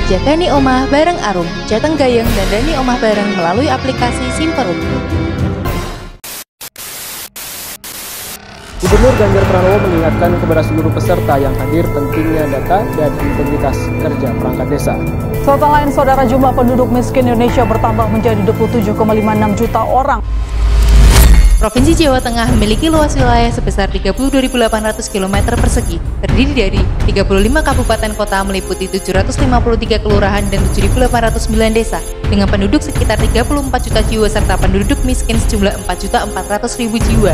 Jagani Omah bareng Arum, Jateng Gayeng dan Dani Omah bareng melalui aplikasi Simperum. Gubernur Ganjar Pranowo mengingatkan kepada seluruh peserta yang hadir pentingnya data dan integritas kerja perangkat desa. Sorotan lain, saudara, jumlah penduduk miskin Indonesia bertambah menjadi 27,56 juta orang. Provinsi Jawa Tengah memiliki luas wilayah sebesar 32.800 km persegi, terdiri dari 35 kabupaten kota meliputi 753 kelurahan dan 7.809 desa, dengan penduduk sekitar 34 juta jiwa serta penduduk miskin sejumlah 4.400.000 jiwa.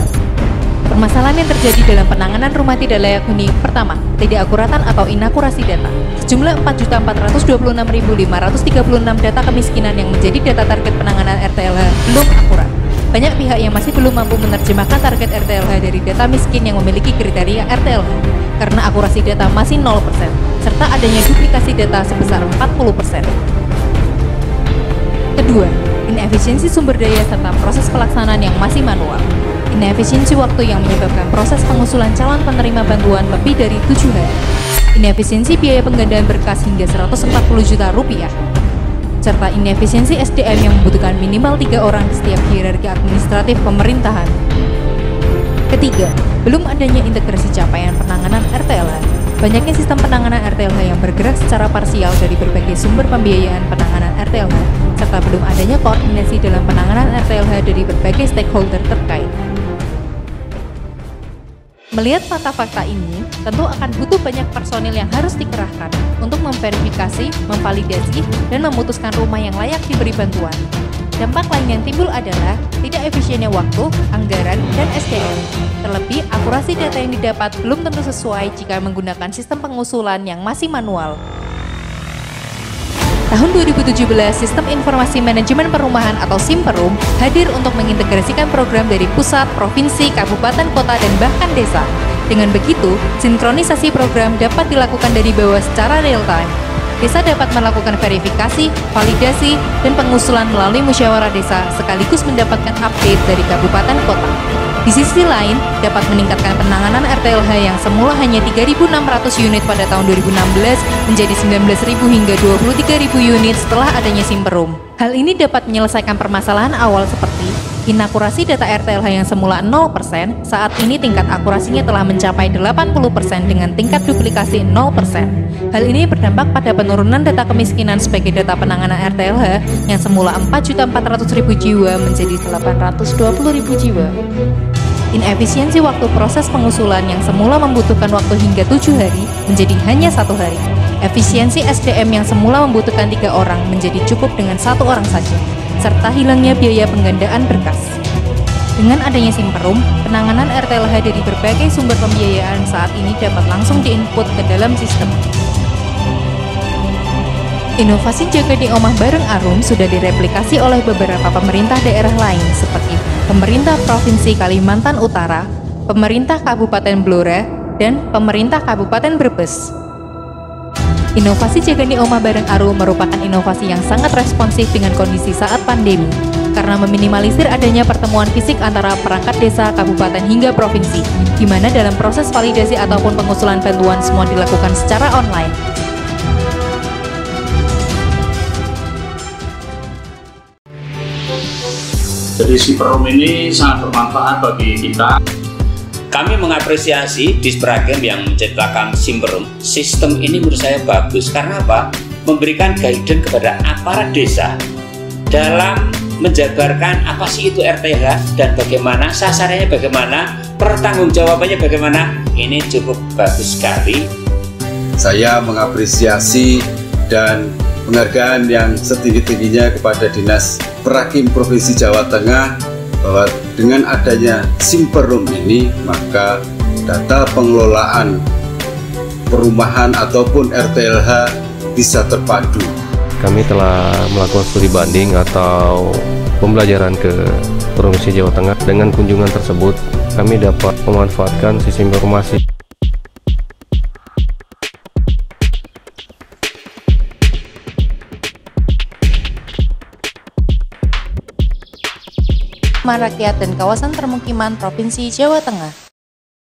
Permasalahan yang terjadi dalam penanganan rumah tidak layak huni: pertama, ketidakakuratan atau inakurasi data. Sejumlah 4.426.536 data kemiskinan yang menjadi data target penanganan RTLH belum akurat. Banyak pihak yang masih belum mampu menerjemahkan target RTLH dari data miskin yang memiliki kriteria RTLH, karena akurasi data masih 0%, serta adanya duplikasi data sebesar 40%. Kedua, inefisiensi sumber daya serta proses pelaksanaan yang masih manual. Inefisiensi waktu yang menyebabkan proses pengusulan calon penerima bantuan lebih dari 7 hari. Inefisiensi biaya penggandaan berkas hingga 140 juta rupiah. Serta inefisiensi SDM yang membutuhkan minimal 3 orang di setiap hierarki administratif pemerintahan. Ketiga, belum adanya integrasi capaian penanganan RTLH. Banyaknya sistem penanganan RTLH yang bergerak secara parsial dari berbagai sumber pembiayaan penanganan RTLH, serta belum adanya koordinasi dalam penanganan RTLH dari berbagai stakeholder terkait. Melihat fakta-fakta ini, tentu akan butuh banyak personil yang harus dikerahkan untuk memverifikasi, memvalidasi, dan memutuskan rumah yang layak diberi bantuan. Dampak lain yang timbul adalah tidak efisiennya waktu, anggaran, dan SDM. Terlebih, akurasi data yang didapat belum tentu sesuai jika menggunakan sistem pengusulan yang masih manual. Tahun 2017, Sistem Informasi Manajemen Perumahan atau Simperum hadir untuk mengintegrasikan program dari pusat, provinsi, kabupaten, kota, dan bahkan desa. Dengan begitu, sinkronisasi program dapat dilakukan dari bawah secara real-time. Desa dapat melakukan verifikasi, validasi, dan pengusulan melalui musyawarah desa sekaligus mendapatkan update dari kabupaten kota. Di sisi lain, dapat meningkatkan penanganan RTLH yang semula hanya 3.600 unit pada tahun 2016 menjadi 19.000 hingga 23.000 unit setelah adanya Simperum. Hal ini dapat menyelesaikan permasalahan awal seperti inakurasi data RTLH yang semula 0%, saat ini tingkat akurasinya telah mencapai 80% dengan tingkat duplikasi 0%. Hal ini berdampak pada penurunan data kemiskinan sebagai data penanganan RTLH yang semula 4.400.000 jiwa menjadi 820.000 jiwa. Inefisiensi waktu proses pengusulan yang semula membutuhkan waktu hingga 7 hari menjadi hanya 1 hari. Efisiensi SDM yang semula membutuhkan 3 orang menjadi cukup dengan 1 orang saja, serta hilangnya biaya penggandaan berkas. Dengan adanya Simperum, penanganan RTLH dari berbagai sumber pembiayaan saat ini dapat langsung diinput ke dalam sistem. Inovasi Jagani Omah bareng Arum sudah direplikasi oleh beberapa pemerintah daerah lain seperti pemerintah Provinsi Kalimantan Utara, pemerintah Kabupaten Blora, dan pemerintah Kabupaten Brebes. Inovasi Jagani Omah bareng Arum merupakan inovasi yang sangat responsif dengan kondisi saat pandemi, karena meminimalisir adanya pertemuan fisik antara perangkat desa, kabupaten, hingga provinsi, di mana dalam proses validasi ataupun pengusulan bantuan semua dilakukan secara online. Jadi Simperum ini sangat bermanfaat bagi kita. Kami mengapresiasi Dispragem yang menciptakan Simperum. Sistem ini menurut saya bagus karena apa? Memberikan guidance kepada aparat desa dalam menjabarkan apa sih itu RTLH dan bagaimana sasarannya, bagaimana pertanggungjawabannya, bagaimana. Ini cukup bagus sekali. Saya mengapresiasi dan penghargaan yang setinggi-tingginya kepada Dinas Prakim Provinsi Jawa Tengah bahwa dengan adanya Simperum ini maka data pengelolaan perumahan ataupun RTLH bisa terpadu. Kami telah melakukan studi banding atau pembelajaran ke Provinsi Jawa Tengah. Dengan kunjungan tersebut kami dapat memanfaatkan sistem informasi. Rakyat dan kawasan permukiman Provinsi Jawa Tengah.